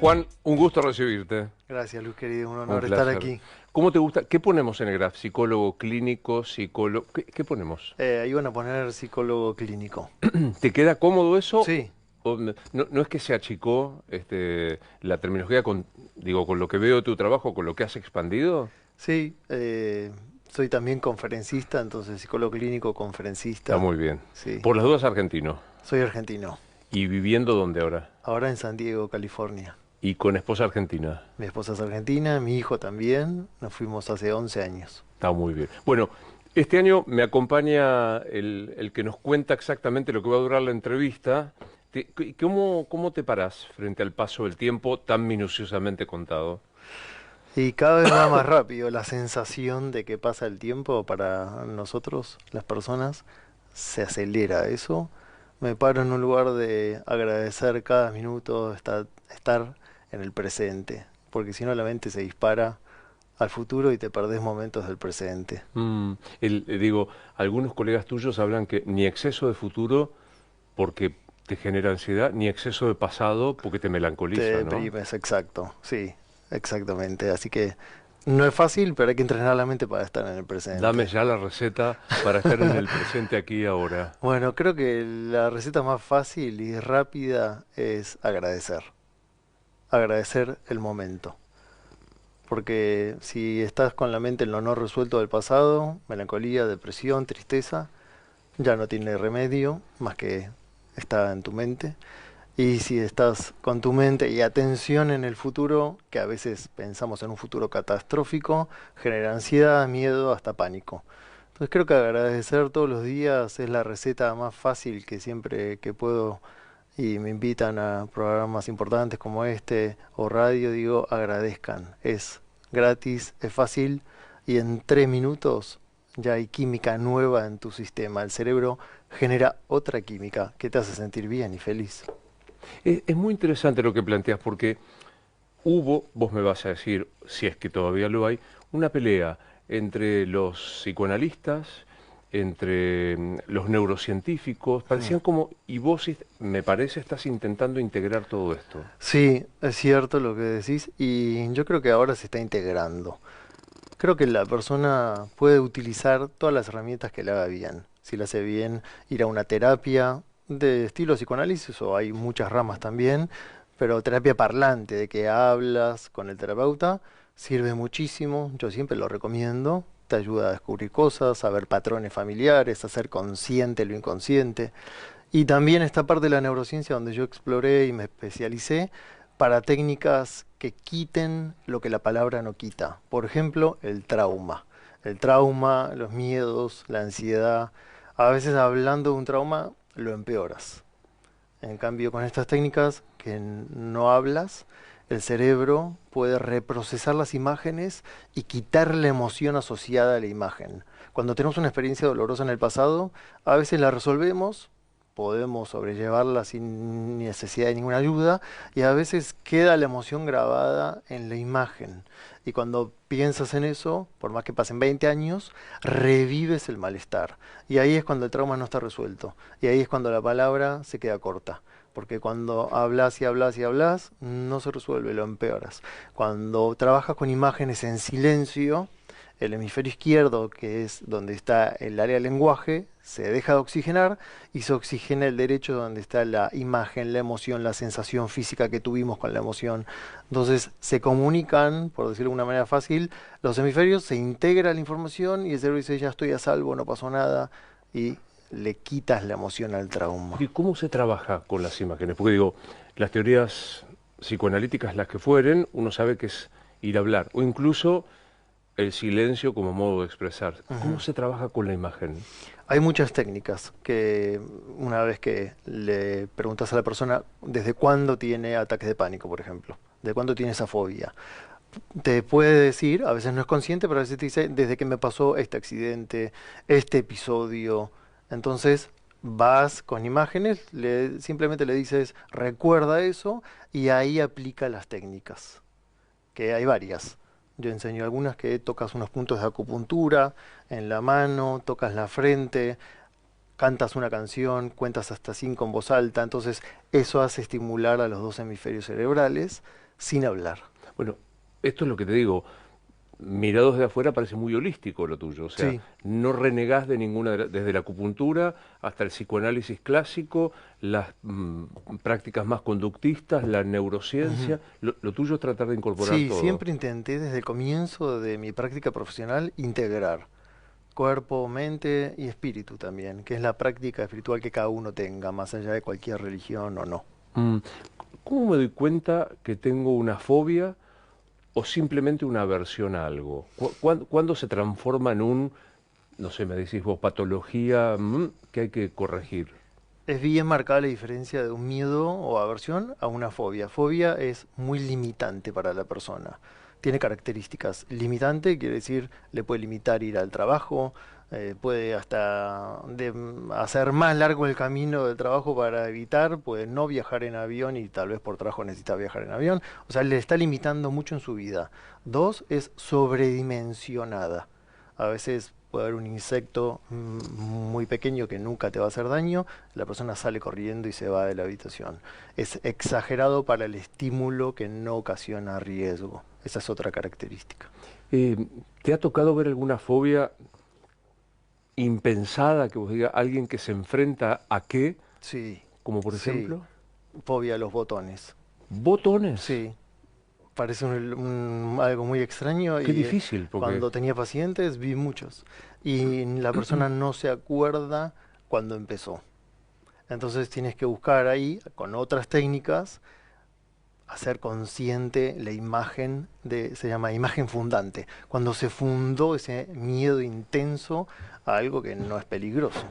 Juan, un gusto recibirte. Gracias, Luz, querido, un Un honor estar placer. aquí. ¿Cómo te gusta? ¿Qué ponemos en el graph? ¿Psicólogo clínico? ¿Psicólogo? ¿Qué ponemos? Ahí van a poner psicólogo clínico. ¿Te queda cómodo eso? Sí, No es que se achicó la terminología digo, con lo que veo de tu trabajo, con lo que has expandido? sí, soy también conferencista, entonces psicólogo clínico, Está conferencista. muy bien. Sí, Por las dudas, argentino. soy argentino. ¿Y viviendo dónde ahora? Ahora en San Diego, California. ¿Y con esposa argentina? Mi esposa es argentina, mi hijo también. Nos fuimos hace 11 años. Está muy bien. Bueno, este año me acompaña el que nos cuenta exactamente lo que va a durar la entrevista. ¿Cómo te parás frente al paso del tiempo tan minuciosamente contado? Y cada vez va más rápido la sensación de que pasa el tiempo para nosotros, las personas, se acelera eso. Me paro en un lugar de agradecer cada minuto, estar en el presente, porque si no la mente se dispara al futuro y te perdés momentos del presente. Mm, digo, algunos colegas tuyos hablan que ni exceso de futuro porque te genera ansiedad, ni exceso de pasado porque te Te melancoliza, ¿no? deprimes, exacto, sí, exactamente. Así que no es fácil, pero hay que entrenar la mente para estar en el Dame presente. ya la receta para estar en el presente aquí y ahora. Bueno, creo que la receta más fácil y rápida es agradecer. Agradecer el momento. Porque si estás con la mente en lo no resuelto del pasado, melancolía, depresión, tristeza, ya no tiene remedio más que está en tu mente. Y si estás con tu mente y atención en el futuro, que a veces pensamos en un futuro catastrófico, genera ansiedad, miedo, hasta pánico. Entonces creo que agradecer todos los días es la receta más fácil que siempre que puedo y me invitan a programas importantes como este o radio, digo, agradezcan. Es gratis, es fácil y en 3 minutos ya hay química nueva en tu sistema. El cerebro genera otra química que te hace sentir bien y feliz. Es muy interesante lo que planteas porque vos me vas a decir, si es que todavía lo hay, una pelea entre los psicoanalistas, entre los neurocientíficos, Mm. parecían como, y vos, me parece, estás intentando integrar todo esto. Sí, es cierto lo que decís y yo creo que ahora se está integrando. Creo que la persona puede utilizar todas las herramientas que le haga bien. Si le hace bien ir a una terapia de estilo psicoanálisis, o hay muchas ramas también, pero terapia parlante, de que hablas con el terapeuta, sirve muchísimo. Yo siempre lo recomiendo. Te ayuda a descubrir cosas, a ver patrones familiares, a ser consciente de lo inconsciente. Y también esta parte de la neurociencia donde yo exploré y me especialicé para técnicas que quiten lo que la palabra no quita. Por ejemplo, el trauma. El trauma, los miedos, la ansiedad. A veces hablando de un trauma lo empeoras. En cambio, con estas técnicas que no hablas, el cerebro puede reprocesar las imágenes y quitar la emoción asociada a la imagen. Cuando tenemos una experiencia dolorosa en el pasado, a veces la resolvemos, podemos sobrellevarla sin necesidad de ninguna ayuda, y a veces queda la emoción grabada en la imagen. Y cuando piensas en eso, por más que pasen 20 años, revives el malestar. Y ahí es cuando el trauma no está resuelto. Y ahí es cuando la palabra se queda corta. Porque cuando hablas y hablas y hablas, no se resuelve, lo empeoras. Cuando trabajas con imágenes en silencio, el hemisferio izquierdo, que es donde está el área del lenguaje, se deja de oxigenar y se oxigena el derecho donde está la imagen, la emoción, la sensación física que tuvimos con la emoción. Entonces se comunican, por decirlo de una manera fácil, los hemisferios, se integra la información y el cerebro dice, ya estoy a salvo, no pasó nada, y le quitas la emoción al trauma. ¿Y cómo se trabaja con las imágenes? Porque digo, las teorías psicoanalíticas, las que fueren, uno sabe que es ir a hablar, o incluso el silencio como modo de expresar. ¿Cómo Ujú. se trabaja con la imagen? Hay muchas técnicas que una vez que le preguntas a la persona desde cuándo tiene ataques de pánico, por ejemplo, de cuándo tiene esa fobia, te puede decir, a veces no es consciente, pero a veces te dice, desde que me pasó este accidente, este episodio. Entonces vas con imágenes, simplemente le dices, recuerda eso, y ahí aplica las técnicas, que hay varias. Yo enseño algunas que tocas unos puntos de acupuntura en la mano, tocas la frente, cantas una canción, cuentas hasta 5 en voz alta, entonces eso hace estimular a los dos hemisferios cerebrales, sin hablar. Bueno, esto es lo que te digo. Mirado desde afuera parece muy holístico lo tuyo, o sea, Sí. no renegás de ninguna, desde la acupuntura hasta el psicoanálisis clásico, las prácticas más conductistas, la Ujú. neurociencia, lo tuyo es tratar de incorporar Sí, todo. siempre intenté desde el comienzo de mi práctica profesional integrar cuerpo, mente y espíritu también, que es la práctica espiritual que cada uno tenga, más allá de cualquier religión o no. Mm, ¿Cómo me doy cuenta que tengo una fobia o simplemente una aversión a algo? ¿Cuándo se transforma en un, no sé, me decís vos, patología que hay que corregir? Es bien marcada la diferencia de un miedo o aversión a una fobia. Fobia es muy limitante para la persona. Tiene características. Limitante quiere decir, le puede limitar ir al trabajo, puede hasta hacer más largo el camino del trabajo para evitar, puede no viajar en avión y tal vez por trabajo necesita viajar en avión. O sea, le está limitando mucho en su vida. Dos, es sobredimensionada. A veces puede haber un insecto muy pequeño que nunca te va a hacer daño, la persona sale corriendo y se va de la habitación. Es exagerado para el estímulo que no ocasiona riesgo. Esa es otra característica. Eh, ¿Te ha tocado ver alguna fobia impensada que vos digas, alguien que se enfrenta a qué, Sí, como por sí. ejemplo, Fobia a los botones. botones? Sí, parece algo muy extraño Qué y difícil, porque, cuando tenía pacientes vi muchos y la persona no se acuerda cuando empezó. Entonces tienes que buscar ahí con otras técnicas hacer consciente la imagen se llama imagen fundante, cuando se fundó ese miedo intenso a algo que no es peligroso.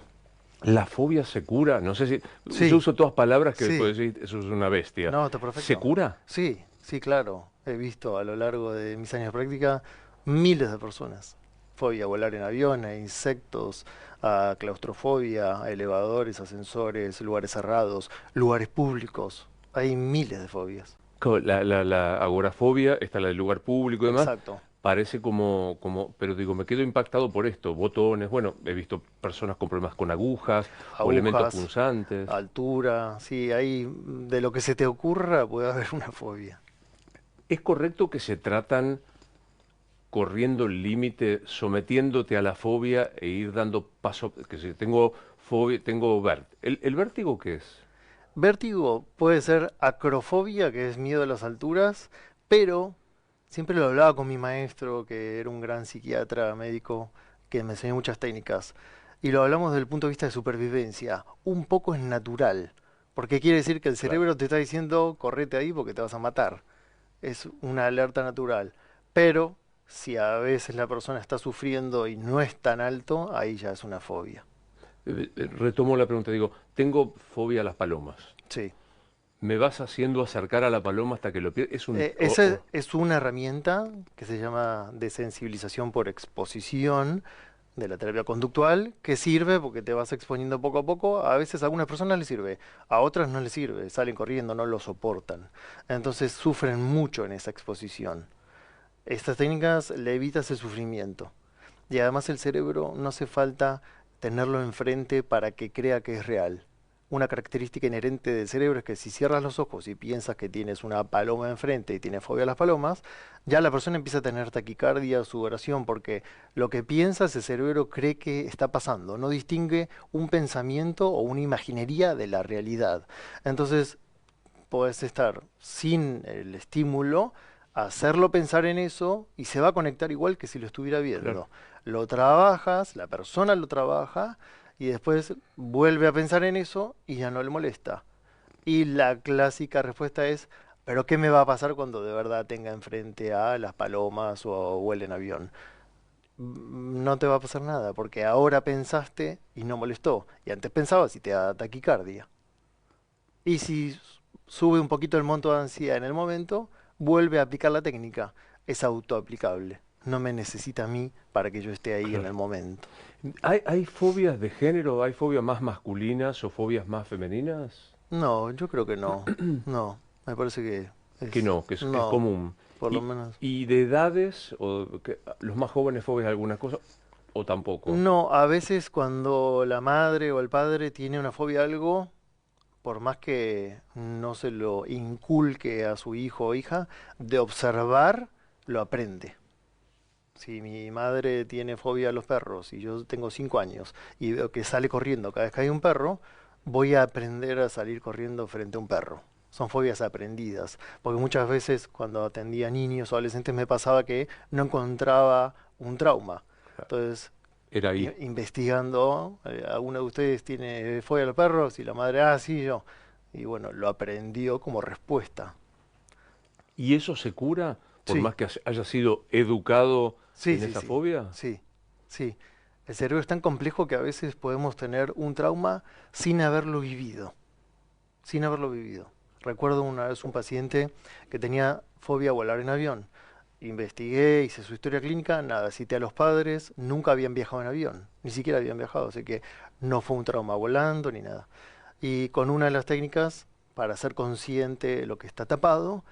¿la fobia se cura? No sé si, yo Sí, uso todas palabras que sí, puedo decir, eso es una bestia. no, está ¿Se perfecto. cura? Sí, sí, claro. He visto a lo largo de mis años de práctica miles de personas. Fobia a volar en avión, a insectos, a claustrofobia, a elevadores, ascensores, lugares cerrados, lugares públicos. Hay miles de fobias. La agorafobia, está la del lugar público y demás, Exacto. parece pero digo, me quedo impactado por esto, botones, bueno, he visto personas con problemas con agujas o elementos Agujas, punzantes. altura, sí, ahí de lo que se te ocurra puede haber una fobia. ¿Es correcto que se tratan corriendo el límite, sometiéndote a la fobia e ir dando paso, que si tengo fobia, tengo ¿El vértigo qué es? Vértigo puede ser acrofobia, que es miedo a las alturas, pero siempre lo hablaba con mi maestro, que era un gran psiquiatra médico, que me enseñó muchas técnicas, y lo hablamos desde el punto de vista de supervivencia. Un poco es natural, porque quiere decir que el Claro. cerebro te está diciendo, correte ahí porque te vas a matar. Es una alerta natural. Pero si a veces la persona está sufriendo y no es tan alto, ahí ya es una fobia. Retomo la pregunta, digo, tengo fobia a las palomas. Sí. ¿Me vas haciendo acercar a la paloma hasta que lo pierda? Esa es una herramienta que se llama desensibilización por exposición de la terapia conductual, que sirve porque te vas exponiendo poco a poco. A veces a algunas personas les sirve, a otras no les sirve, salen corriendo, no lo soportan. Entonces sufren mucho en esa exposición. Estas técnicas le evitas el sufrimiento. Y además el cerebro no hace falta tenerlo enfrente para que crea que es real. Una característica inherente del cerebro es que si cierras los ojos y piensas que tienes una paloma enfrente y tienes fobia a las palomas, ya la persona empieza a tener taquicardia, sudoración, porque lo que piensas el cerebro cree que está pasando, no distingue un pensamiento o una imaginería de la realidad. Entonces, puedes estar sin el estímulo, hacerlo pensar en eso y se va a conectar igual que si lo estuviera Claro. viendo. Lo trabajas, la persona lo trabaja y después vuelve a pensar en eso y ya no le molesta. Y la clásica respuesta es, ¿pero qué me va a pasar cuando de verdad tenga enfrente a las palomas o vuele en avión? No te va a pasar nada porque ahora pensaste y no molestó. Y antes pensabas y te da taquicardia. Y si sube un poquito el monto de ansiedad en el momento, vuelve a aplicar la técnica. Es autoaplicable. No me necesita a mí para que yo esté ahí en Claro. el momento. ¿Hay fobias de género? ¿Hay fobias más masculinas o fobias más femeninas? No, yo creo que no. No, me parece que Que es... no, que es No, común. por lo ¿Y, menos. y de edades? ¿Los más jóvenes fobias de algunas cosas? ¿O tampoco? No, a veces cuando la madre o el padre tiene una fobia a algo, por más que no se lo inculque a su hijo o hija, de observar lo aprende. Si mi madre tiene fobia a los perros y yo tengo 5 años y veo que sale corriendo cada vez que hay un perro, voy a aprender a salir corriendo frente a un perro. Son fobias aprendidas, porque muchas veces cuando atendía niños o adolescentes me pasaba que no encontraba un trauma. Entonces, Era ahí. investigando, ¿alguno de ustedes tiene fobia a los perros? Y la madre, sí, yo. Y bueno, lo aprendió como respuesta. ¿Y eso se cura por Sí, más que haya sido educado sí, en sí, esa sí, fobia? sí, sí. El cerebro es tan complejo que a veces podemos tener un trauma sin haberlo vivido, sin haberlo vivido. Recuerdo una vez un paciente que tenía fobia a volar en avión. Investigué, hice su historia clínica, nada, cité a los padres, nunca habían viajado en avión, ni siquiera habían viajado, así que no fue un trauma volando ni nada. Y con una de las técnicas, para ser consciente de lo que está tapado,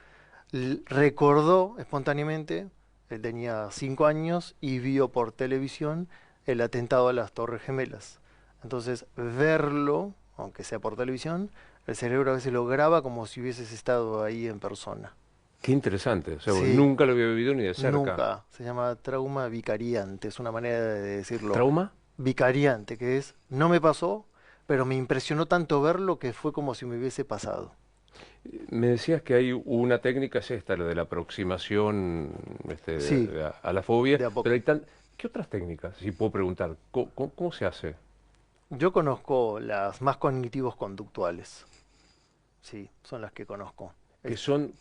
recordó espontáneamente, él tenía 5 años y vio por televisión el atentado a las Torres Gemelas. Entonces, verlo, aunque sea por televisión, el cerebro a veces lo graba como si hubieses estado ahí en persona. Qué interesante. O sea, vos Sí, nunca lo había vivido ni de cerca. nunca. Se llama trauma vicariante, es una manera de decirlo. ¿Trauma? Vicariante, que es, no me pasó, pero me impresionó tanto verlo que fue como si me hubiese pasado. Me decías que hay una técnica, es esta, la de la aproximación Sí, a la fobia, de a pero poco. hay tan... ¿Qué otras técnicas? Si puedo preguntar, ¿cómo se hace? Yo conozco las más cognitivos conductuales. Sí, son las que conozco. Que Es- son,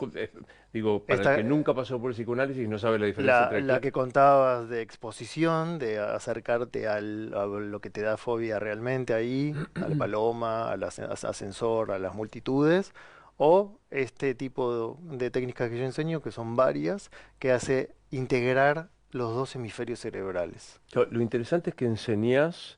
digo, para el esta, que nunca pasó por el psicoanálisis y no sabe la diferencia la, entre... la que contabas de exposición, de acercarte a lo que te da fobia realmente ahí, a la paloma, al ascensor, a las multitudes, o este tipo de técnicas que yo enseño, que son varias, que hace integrar los dos hemisferios cerebrales. Claro, lo interesante es que enseñás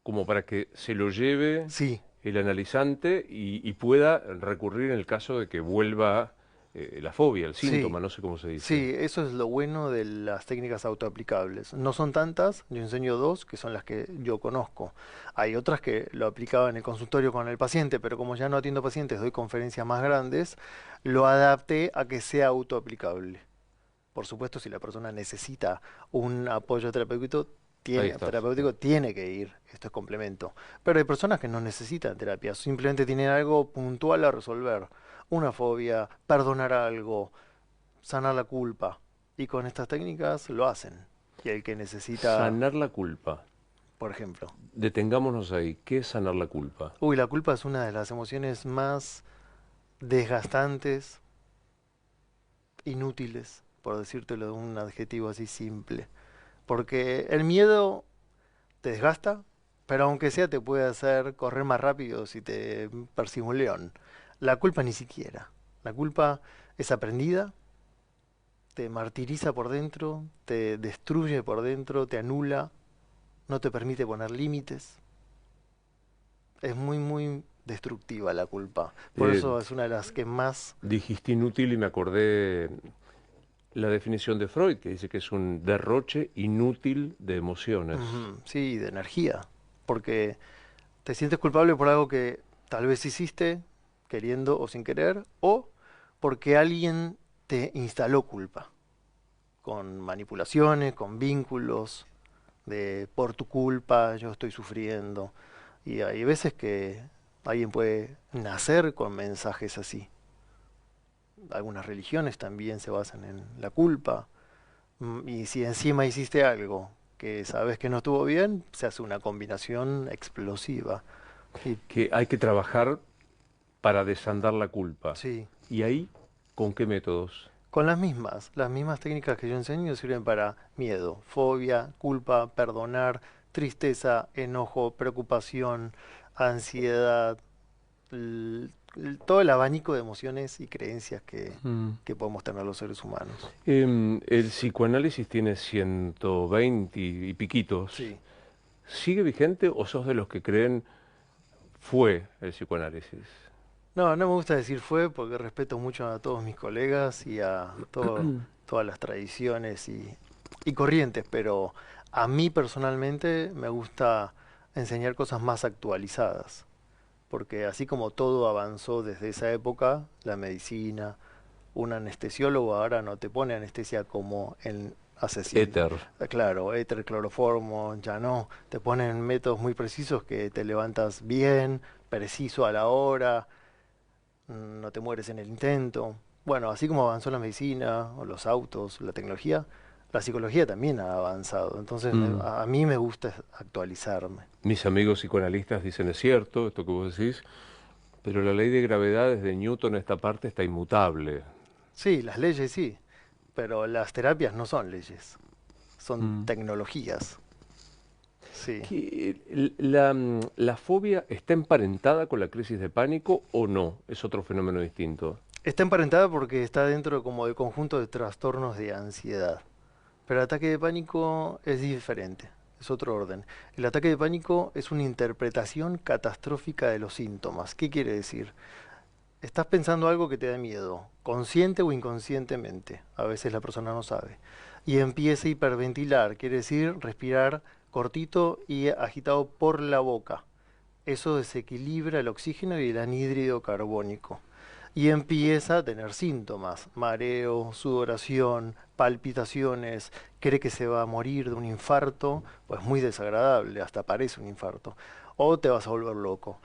como para que se lo lleve Sí, el analizante y pueda recurrir en el caso de que vuelva la fobia, el sí. síntoma, no sé cómo se dice. Sí, eso es lo bueno de las técnicas autoaplicables. No son tantas, yo enseño dos, que son las que yo conozco. Hay otras que lo aplicaba en el consultorio con el paciente, pero como ya no atiendo pacientes, doy conferencias más grandes, lo adapté a que sea autoaplicable. Por supuesto, si la persona necesita un apoyo Ahí estás. terapéutico, tiene que ir. Esto es complemento. Pero hay personas que no necesitan terapia, simplemente tienen algo puntual a resolver. Una fobia, perdonar algo, sanar la culpa. Y con estas técnicas lo hacen. Y el que necesita, Sanar la culpa. por ejemplo, Detengámonos ahí. ¿Qué es sanar la culpa? la culpa es una de las emociones más desgastantes, inútiles, por decírtelo de un adjetivo así simple. Porque el miedo te desgasta, pero aunque sea te puede hacer correr más rápido si te persigue un león. La culpa ni siquiera. La culpa es aprendida, te martiriza por dentro, te destruye por dentro, te anula, no te permite poner límites. Es muy, muy destructiva la culpa. Por Eh, eso es una de las que más, Dijiste inútil y me acordé la definición de Freud, que dice que es un derroche inútil de emociones. sí, de energía. Porque te sientes culpable por algo que tal vez hiciste, queriendo o sin querer, o porque alguien te instaló culpa, con manipulaciones, con vínculos, de por tu culpa yo estoy sufriendo. Y hay veces que alguien puede nacer con mensajes así. Algunas religiones también se basan en la culpa. Y si encima hiciste algo que sabes que no estuvo bien, se hace una combinación explosiva. Y Que hay que trabajar para desandar la culpa. sí, ¿Y ahí con qué métodos? con las mismas técnicas que yo enseño sirven para miedo, fobia, culpa, perdonar, tristeza, enojo, preocupación, ansiedad, todo el abanico de emociones y creencias Mm. que podemos tener los seres humanos. El psicoanálisis tiene 120 y piquitos. Sí. ¿Sigue vigente o sos de los que creen fue el psicoanálisis? No, no me gusta decir fue porque respeto mucho a todos mis colegas y a todas las tradiciones y corrientes, pero a mí personalmente me gusta enseñar cosas más actualizadas. porque así como todo avanzó desde esa época, la medicina, un anestesiólogo ahora no te pone anestesia como en hace 100, Éter. claro, éter, cloroformo, ya no, te ponen métodos muy precisos que te levantas bien, preciso a la hora, no te mueres en el intento. Bueno, así como avanzó la medicina, o los autos, la tecnología, la psicología también ha avanzado. Entonces Mm. a mí me gusta actualizarme. Mis amigos psicoanalistas dicen es cierto, esto que vos decís, pero la ley de gravedad desde Newton a esta parte está inmutable. Sí, las leyes sí, pero las terapias no son leyes, son Mm. tecnologías. Sí. ¿La fobia está emparentada con la crisis de pánico o no? Es otro fenómeno distinto. Está emparentada porque está dentro como del conjunto de trastornos de ansiedad. Pero el ataque de pánico es diferente, es otro orden. El ataque de pánico es una interpretación catastrófica de los síntomas. ¿Qué quiere decir? Estás pensando algo que te da miedo, consciente o inconscientemente, a veces la persona no sabe, y empieza a hiperventilar, quiere decir respirar cortito y agitado por la boca. Eso desequilibra el oxígeno y el anhídrido carbónico. Y empieza a tener síntomas, mareo, sudoración, palpitaciones, cree que se va a morir de un infarto, pues muy desagradable, hasta parece un infarto, o te vas a volver loco.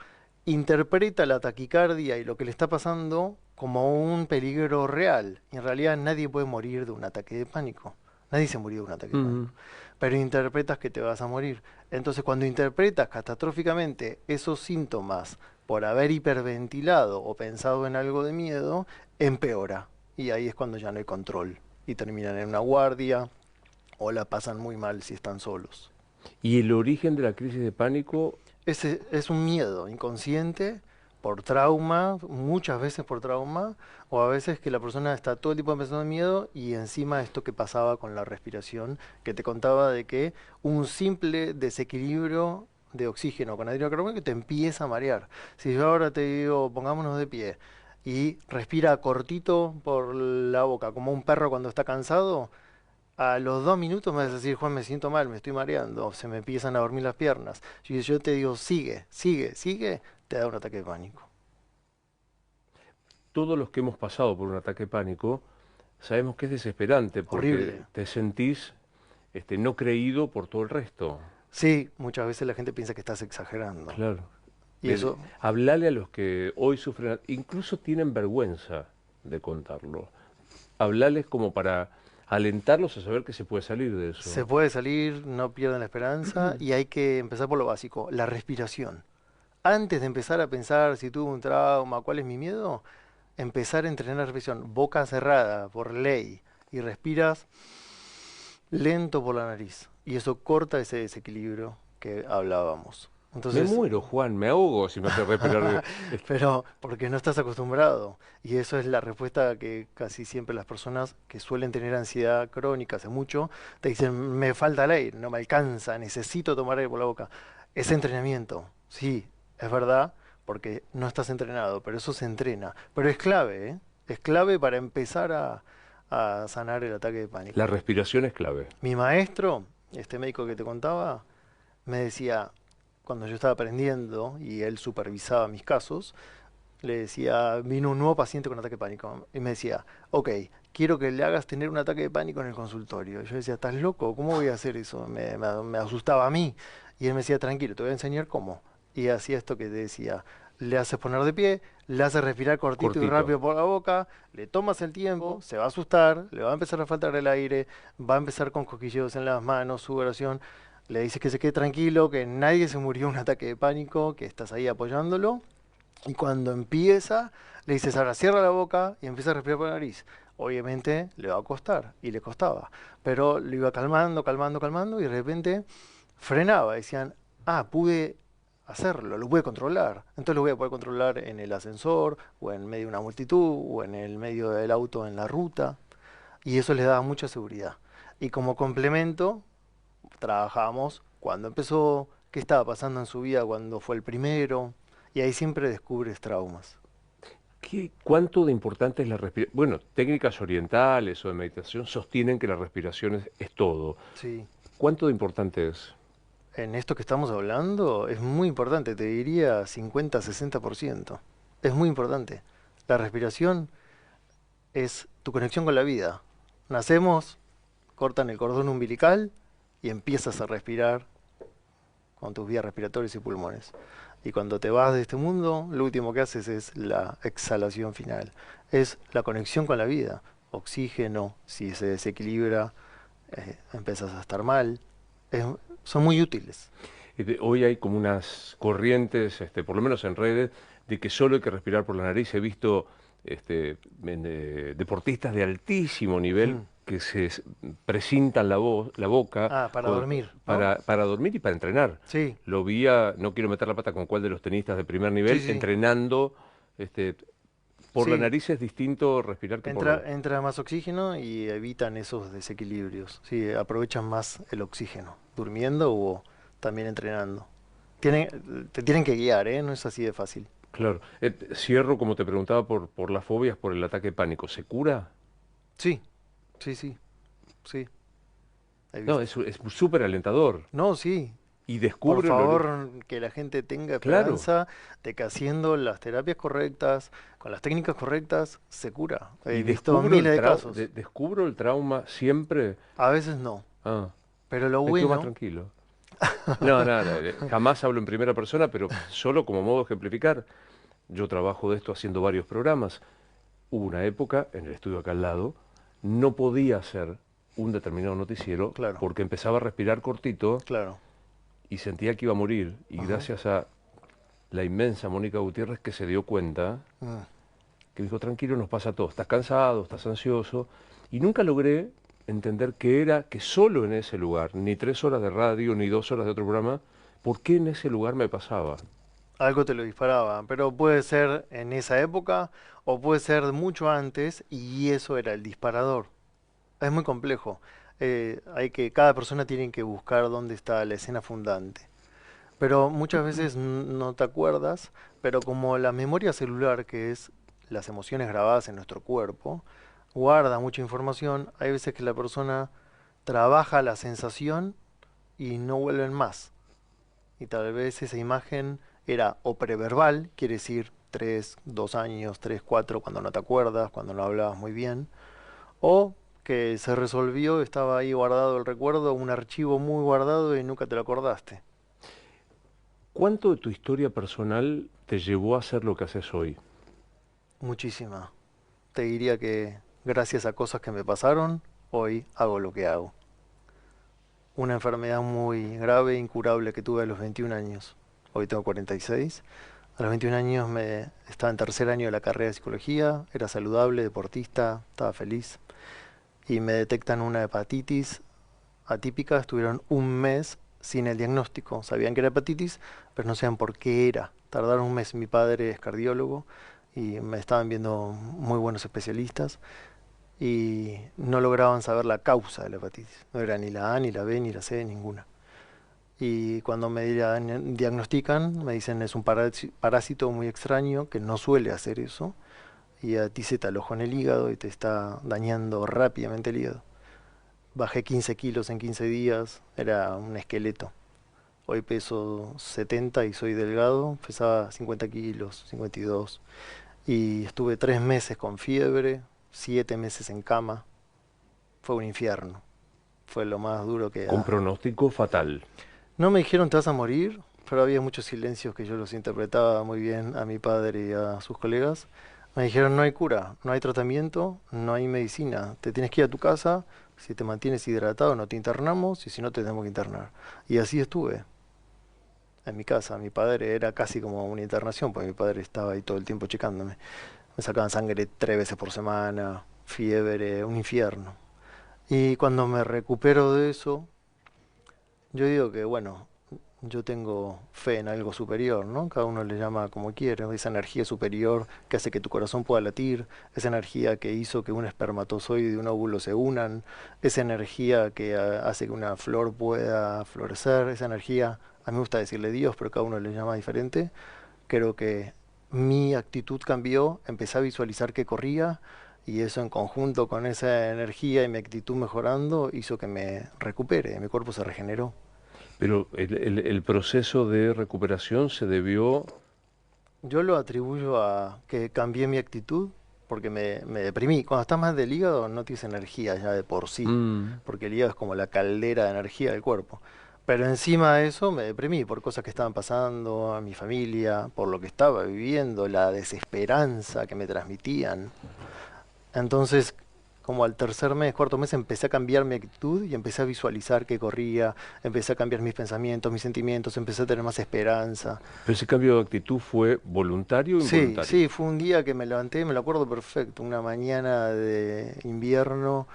Interpreta la taquicardia y lo que le está pasando como un peligro real. Y en realidad nadie puede morir de un ataque de pánico. Nadie se murió de un ataque de Mm. pánico. Pero interpretas que te vas a morir. Entonces, cuando interpretas catastróficamente esos síntomas por haber hiperventilado o pensado en algo de miedo, empeora. Y ahí es cuando ya no hay control. Y terminan en una guardia o la pasan muy mal si están solos. ¿Y el origen de la crisis de pánico? Ese es un miedo inconsciente por trauma, muchas veces por trauma, o a veces que la persona está todo el tiempo pensando en miedo y encima esto que pasaba con la respiración, que te contaba de que un simple desequilibrio de oxígeno con anhídrido carbónico te empieza a marear. Si yo ahora te digo, pongámonos de pie y respira cortito por la boca, como un perro cuando está cansado, a los 2 minutos me vas a decir, Juan, me siento mal, me estoy mareando, se me empiezan a dormir las piernas. Si yo te digo, sigue, sigue, sigue, te da un ataque de pánico. Todos los que hemos pasado por un ataque de pánico sabemos que es desesperante porque Horrible. te sentís no creído por todo el resto. Sí, muchas veces la gente piensa que estás exagerando. Claro. Y eso, Hablale a los que hoy sufren, incluso tienen vergüenza de contarlo. Hablales como para alentarlos a saber que se puede salir de se eso. puede salir, no pierdan la esperanza y hay que empezar por lo básico, la respiración. Antes de empezar a pensar si tuve un trauma, cuál es mi miedo, empezar a entrenar la respiración, boca cerrada por ley y respiras lento por la nariz. Y eso corta ese desequilibrio que hablábamos. Me Entonces, muero, Juan, me ahogo si me hace respirar. pero porque no estás acostumbrado. Y eso es la respuesta que casi siempre las personas que suelen tener ansiedad crónica hace mucho, te dicen, me falta el aire, no me alcanza, necesito tomar aire por la boca. Es entrenamiento, sí, es verdad, porque no estás entrenado, pero eso se entrena. Pero es clave, ¿eh? Es clave para empezar a sanar el ataque de La pánico. respiración es clave. Mi maestro, este médico que te contaba, me decía, cuando yo estaba aprendiendo y él supervisaba mis casos, le decía, vino un nuevo paciente con ataque de pánico y me decía, ok, quiero que le hagas tener un ataque de pánico en el consultorio. Y yo decía, ¿estás loco? ¿Cómo voy a hacer eso? Me asustaba a mí. Y él me decía, tranquilo, te voy a enseñar cómo. Y hacía esto que te decía, le haces poner de pie, le haces respirar cortito y Cortito. rápido por la boca, le tomas el tiempo, se va a asustar, le va a empezar a faltar el aire, va a empezar con cosquilleos en las manos, sudoración. Le dices que se quede tranquilo, que nadie se murió de un ataque de pánico, que estás ahí apoyándolo. Y cuando empieza, le dices, ahora cierra la boca y empieza a respirar por la nariz. Obviamente le va a costar, y le costaba, pero lo iba calmando, calmando, calmando, y de repente frenaba. Decían, ah, pude hacerlo, lo pude controlar. Entonces lo voy a poder controlar en el ascensor, o en medio de una multitud, o en el medio del auto en la ruta. Y eso les daba mucha seguridad. Y como complemento, trabajamos cuando empezó, qué estaba pasando en su vida cuando fue el primero, y ahí siempre descubres traumas. ¿Cuánto de importante es la respiración? Bueno, técnicas orientales o de meditación sostienen que la respiración es todo. Sí. ¿Cuánto de importante es? en esto que estamos hablando es muy importante, te diría 50-60%. Es muy importante. La respiración es tu conexión con la vida. Nacemos, cortan el cordón umbilical y empiezas a respirar con tus vías respiratorias y pulmones. Y cuando te vas de este mundo, lo último que haces es la exhalación final. Es la conexión con la vida. Oxígeno, si se desequilibra, empiezas a estar mal. Es- son muy útiles. Hoy hay como unas corrientes, por lo menos en redes, de que solo hay que respirar por la nariz. He visto deportistas de altísimo nivel Mm. que precintan la boca Ah, para dormir, ¿no? para dormir y para entrenar. Sí, Lo vi, no quiero meter la pata con cuál de los tenistas de primer sí, nivel, sí. entrenando. este, por la Sí, nariz es distinto respirar que por la boca. entra más oxígeno y evitan esos desequilibrios. Sí, aprovechan más el oxígeno, durmiendo o también entrenando. Te tienen que guiar, ¿eh? No es así de fácil. Claro. Cierro, como te preguntaba, por las fobias, por el ataque de pánico. ¿Se cura? Sí, sí, sí, sí, he No, visto. es súper alentador. No, sí. Y Por descubre el origen. favor, que la gente tenga Claro. esperanza de que haciendo las terapias correctas, con las técnicas correctas, se cura. Y He visto miles de casos. descubro el trauma siempre. A veces no, Ah, pero lo me quedo más bueno, tranquilo. No, nada, jamás hablo en primera persona, pero solo como modo de ejemplificar. Yo trabajo de esto haciendo varios programas. Hubo una época, en el estudio acá al lado, no podía hacer un determinado noticiero claro, porque empezaba a respirar cortito claro. y sentía que iba a morir. Y Ajá. gracias a la inmensa Mónica Gutiérrez que se dio cuenta, Mm. que dijo, tranquilo, nos pasa a todos, estás cansado, estás ansioso. Y nunca logré entender que era que solo en ese lugar, ni 3 horas de radio, ni 2 horas de otro programa, ¿por qué en ese lugar me pasaba? Algo te lo disparaba, pero puede ser en esa época o puede ser mucho antes y eso era el disparador. Es muy complejo. Cada persona tiene que buscar dónde está la escena fundante. Pero muchas veces no te acuerdas, pero como la memoria celular, que es las emociones grabadas en nuestro cuerpo, guarda mucha información, hay veces que la persona trabaja la sensación y no vuelven más. Y tal vez esa imagen era o preverbal, quiere decir 2 años, 4, cuando no te acuerdas, cuando no hablabas muy bien, o que se resolvió, estaba ahí guardado el recuerdo, un archivo muy guardado y nunca te lo acordaste. ¿Cuánto de tu historia personal te llevó a hacer lo que haces hoy? Muchísima. Te diría que gracias a cosas que me pasaron, hoy hago lo que hago. Una enfermedad muy grave, incurable que tuve a los 21 años. Hoy tengo 46. A los 21 años estaba en tercer año de la carrera de psicología, era saludable, deportista, estaba feliz. Y me detectan una hepatitis atípica, estuvieron un mes sin el diagnóstico. Sabían que era hepatitis, pero no sabían por qué era. Tardaron un mes. Mi padre es cardiólogo y me estaban viendo muy buenos especialistas y no lograban saber la causa de la hepatitis. No era ni la A, ni la B, ni la C, ninguna. Y cuando me diagnostican, me dicen es un parásito muy extraño que no suele hacer eso y a ti se te alojó en el hígado y te está dañando rápidamente el hígado. Bajé 15 kilos en 15 días, era un esqueleto. Hoy peso 70 y soy delgado, pesaba 50 kilos, 52. Y estuve 3 meses con fiebre, 7 meses en cama. Fue un infierno. Fue lo más duro que... Con pronóstico fatal. No me dijeron te vas a morir, pero había muchos silencios que yo los interpretaba muy bien a mi padre y a sus colegas. Me dijeron no hay cura, no hay tratamiento, no hay medicina. Te tienes que ir a tu casa, si te mantienes hidratado no te internamos y si no te tenemos que internar. Y así estuve en mi casa. Mi padre era casi como una internación, porque mi padre estaba ahí todo el tiempo checándome. Me sacaban sangre 3 veces por semana, fiebre, un infierno. Y cuando me recupero de eso, yo digo que, bueno, yo tengo fe en algo superior, ¿no? Cada uno le llama como quiere, esa energía superior que hace que tu corazón pueda latir, esa energía que hizo que un espermatozoide y un óvulo se unan, esa energía que hace que una flor pueda florecer, esa energía, a mí me gusta decirle Dios, pero cada uno le llama diferente. Creo que mi actitud cambió, empecé a visualizar que corría y eso en conjunto con esa energía y mi actitud mejorando hizo que me recupere, mi cuerpo se regeneró. Pero el proceso de recuperación se debió... Yo lo atribuyo a que cambié mi actitud porque me deprimí. Cuando estás mal del hígado no tienes energía ya de por sí, Mm. porque el hígado es como la caldera de energía del cuerpo. Pero encima de eso me deprimí por cosas que estaban pasando a mi familia, por lo que estaba viviendo, la desesperanza que me transmitían. Entonces, como al tercer mes, cuarto mes, empecé a cambiar mi actitud y empecé a visualizar que corría, empecé a cambiar mis pensamientos, mis sentimientos, empecé a tener más esperanza. Pero ese cambio de actitud fue voluntario o Sí, involuntario. sí, fue un día que me levanté, me lo acuerdo perfecto, una mañana de invierno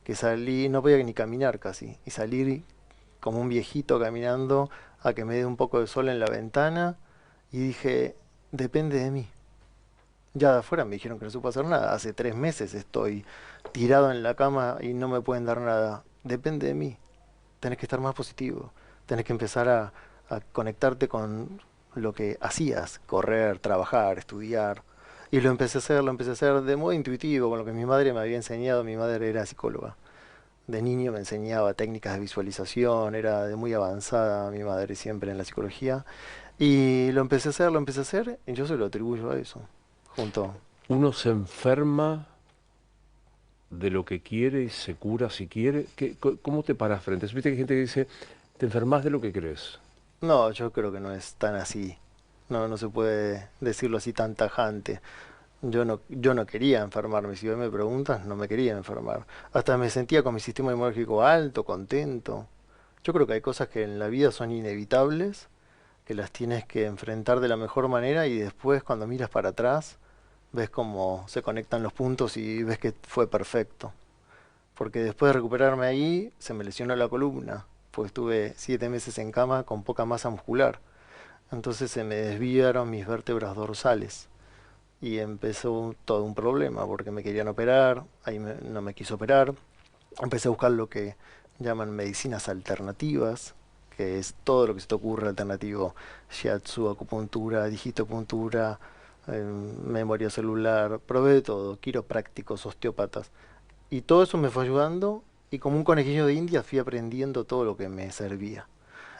que salí, no podía ni caminar casi, y salir como un viejito caminando a que me dé un poco de sol en la ventana y dije, depende de mí. Ya de afuera me dijeron que no supo hacer nada, hace 3 meses estoy tirado en la cama y no me pueden dar nada, depende de mí, tenés que estar más positivo, tenés que empezar a conectarte con lo que hacías, correr, trabajar, estudiar. Y lo empecé a hacer de modo intuitivo, con lo que mi madre me había enseñado. Mi madre era psicóloga. De niño me enseñaba técnicas de visualización, era de muy avanzada mi madre siempre en la psicología. Y lo empecé a hacer, y yo se lo atribuyo a eso. Junto. Uno se enferma de lo que quiere y se cura si quiere. ¿Cómo te paras frente a eso? Viste que hay gente que dice, te enfermas de lo que crees. No, yo creo que no es tan así. No, no se puede decirlo así tan tajante. Yo no quería enfermarme. Si hoy me preguntas, no me quería enfermar. Hasta me sentía con mi sistema inmunológico alto, contento. Yo creo que hay cosas que en la vida son inevitables, que las tienes que enfrentar de la mejor manera y después cuando miras para atrás, ves cómo se conectan los puntos y ves que fue perfecto. Porque después de recuperarme ahí, se me lesionó la columna, pues estuve 7 meses en cama con poca masa muscular. Entonces se me desviaron mis vértebras dorsales y empezó todo un problema porque me querían operar, no me quiso operar. Empecé a buscar lo que llaman medicinas alternativas, que es todo lo que se te ocurre alternativo: shiatsu, acupuntura, digitopuntura, memoria celular, probé de todo, quiroprácticos, osteópatas. Y todo eso me fue ayudando y como un conejillo de India fui aprendiendo todo lo que me servía.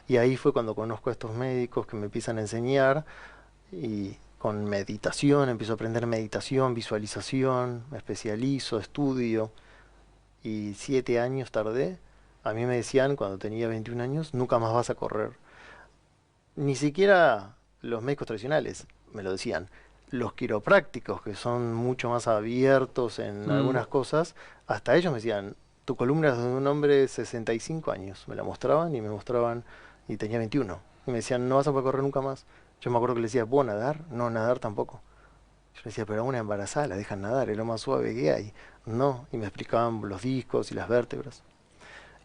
Y ahí fue cuando conozco a estos médicos que me empiezan a enseñar y con meditación, empiezo a aprender meditación, visualización, me especializo, estudio y 7 años tardé. A mí me decían cuando tenía 21 años, nunca más vas a correr. Ni siquiera los médicos tradicionales me lo decían. Los quiroprácticos, que son mucho más abiertos en Mm. algunas cosas, hasta ellos me decían, tu columna es de un hombre de 65 años. Me la mostraban y me mostraban, y tenía 21. Y me decían, no vas a poder correr nunca más. Yo me acuerdo que le decía, ¿puedo nadar? No, nadar tampoco. Yo le decía, pero a una embarazada la dejan nadar, es lo más suave que hay. No, y me explicaban los discos y las vértebras.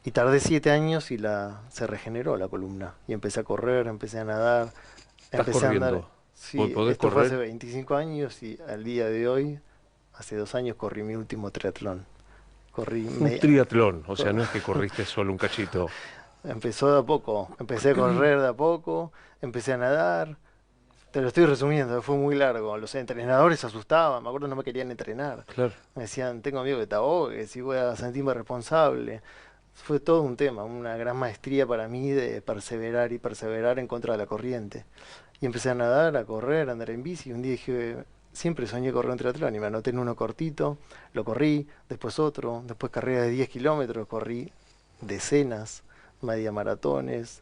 Y tardé 7 años y se regeneró la columna. Y empecé a correr, empecé a nadar, Estás empecé a andar. corriendo. Sí, ¿Podés esto fue hace correr? 25 años y al día de hoy, hace 2 años, corrí mi último triatlón. Corrí Un media. triatlón, o sea, no es que corriste solo un cachito. Empezó de a poco. Empecé a correr de a poco, empecé a nadar. Te lo estoy resumiendo, fue muy largo. Los entrenadores se asustaban, me acuerdo no me querían entrenar. Claro. Me decían, tengo miedo que te ahogues, si voy a sentirme responsable. Fue todo un tema, una gran maestría para mí de perseverar y perseverar en contra de la corriente. Y empecé a nadar, a correr, a andar en bici. Y un día dije, siempre soñé correr un triatlón y me anoté en uno cortito, lo corrí, después otro, después carrera de 10 kilómetros, corrí decenas, media maratones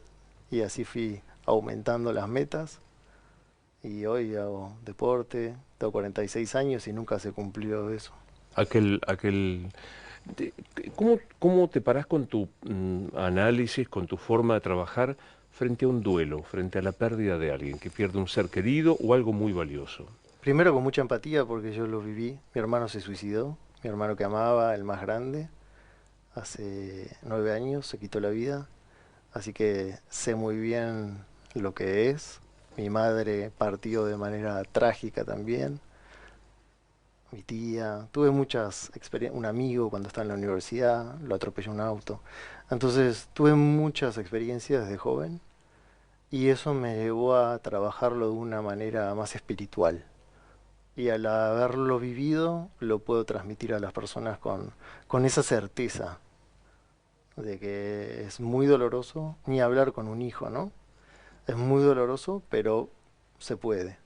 y así fui aumentando las metas. Y hoy hago deporte, tengo 46 años y nunca se cumplió eso. Aquel, ¿cómo te parás con tu análisis, con tu forma de trabajar frente a un duelo, frente a la pérdida de alguien que pierde un ser querido o algo muy valioso? Primero con mucha empatía porque yo lo viví. Mi hermano se suicidó, mi hermano que amaba, el más grande, hace 9 años se quitó la vida. Así que sé muy bien lo que es. Mi madre partió de manera trágica también. Mi tía, tuve muchas experiencias, un amigo cuando estaba en la universidad, lo atropelló un auto. Entonces tuve muchas experiencias desde joven y eso me llevó a trabajarlo de una manera más espiritual. Y al haberlo vivido, lo puedo transmitir a las personas con esa certeza de que es muy doloroso, ni hablar con un hijo, ¿no? Es muy doloroso, pero se puede.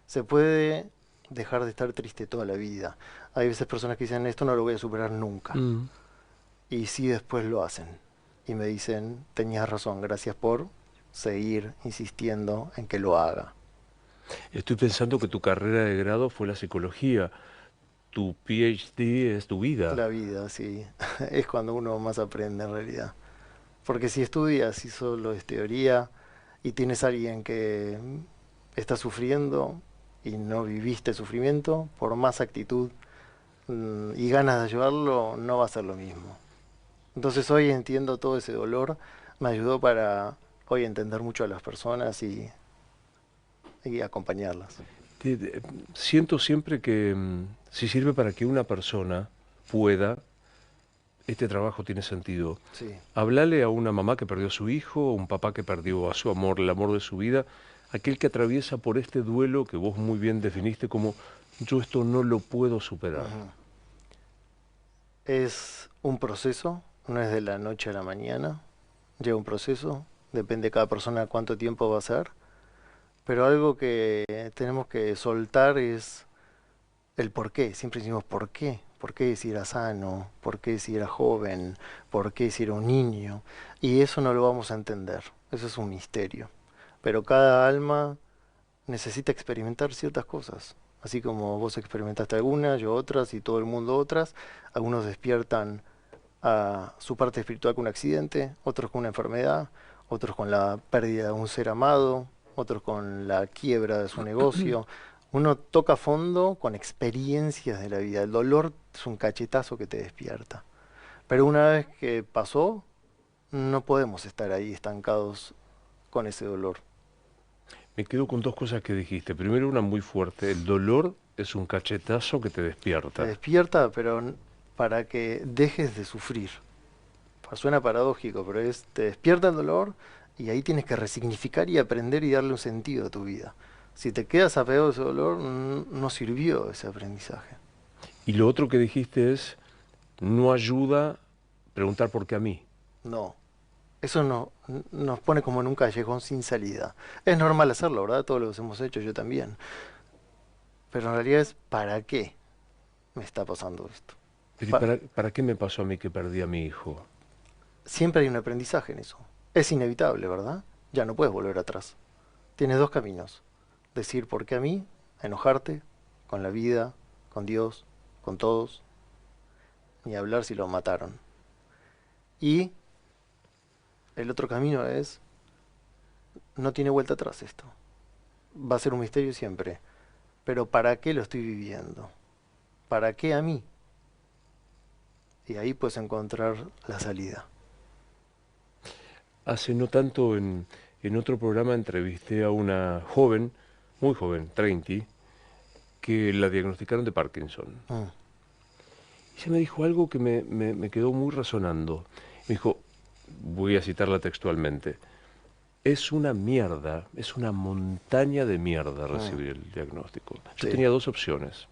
Se puede dejar de estar triste toda la vida. Hay veces personas que dicen, esto no lo voy a superar nunca. Mm. Y sí después lo hacen. Y me dicen, tenías razón, gracias por seguir insistiendo en que lo haga. Estoy pensando que tu carrera de grado fue la psicología, tu PhD es tu vida. La vida, sí, es cuando uno más aprende en realidad. Porque si estudias y solo es teoría y tienes a alguien que está sufriendo y no viviste sufrimiento, por más actitud y ganas de ayudarlo, no va a ser lo mismo. Entonces hoy entiendo todo ese dolor, me ayudó para hoy entender mucho a las personas y acompañarlas. Siento siempre que si sirve para que una persona pueda, este trabajo tiene sentido. Sí. Hablale a una mamá que perdió a su hijo, a un papá que perdió a su amor, el amor de su vida, aquel que atraviesa por este duelo que vos muy bien definiste como yo esto no lo puedo superar. Ujú. Es un proceso, no es de la noche a la mañana, lleva un proceso, depende de cada persona cuánto tiempo va a ser, pero algo que tenemos que soltar es el por qué. Siempre decimos por qué si era sano, por qué si era joven, por qué si era un niño, y eso no lo vamos a entender, eso es un misterio. Pero cada alma necesita experimentar ciertas cosas. Así como vos experimentaste algunas, yo otras y todo el mundo otras. Algunos despiertan a su parte espiritual con un accidente, otros con una enfermedad, otros con la pérdida de un ser amado, otros con la quiebra de su negocio. Uno toca fondo con experiencias de la vida. El dolor es un cachetazo que te despierta. Pero una vez que pasó, no podemos estar ahí estancados con ese dolor. Me quedo con dos cosas que dijiste. Primero, una muy fuerte. El dolor es un cachetazo que te Te despierta. despierta, pero para que dejes de sufrir. Suena paradójico, pero es, te despierta el dolor y ahí tienes que resignificar y aprender y darle un sentido a tu vida. Si te quedas apegado a ese dolor, no sirvió ese aprendizaje. Y lo otro que dijiste es, no ayuda preguntar por qué a mí. No, eso no, nos pone como en un callejón sin salida. Es normal hacerlo, ¿verdad? Todos los hemos hecho, yo también. Pero en realidad es, ¿para qué me está pasando esto? Pero ¿y Pa- para qué me pasó a mí que perdí a mi hijo? Siempre hay un aprendizaje en eso. Es inevitable, ¿verdad? Ya no puedes volver atrás. Tienes dos caminos. Decir por qué a mí, enojarte con la vida, con Dios, con todos, ni hablar si lo mataron. Y el otro camino es, no tiene vuelta atrás esto. Va a ser un misterio siempre. Pero ¿para qué lo estoy viviendo? ¿Para qué a mí? Y ahí puedes encontrar la salida. Hace no tanto en otro programa entrevisté a una joven, muy joven, 30, que la diagnosticaron de Parkinson. Mm, Y ella me dijo algo que me quedó muy resonando. Me dijo, voy a citarla textualmente, es una mierda, es una montaña de mierda mm, recibir el diagnóstico. Yo sí, tenía dos opciones,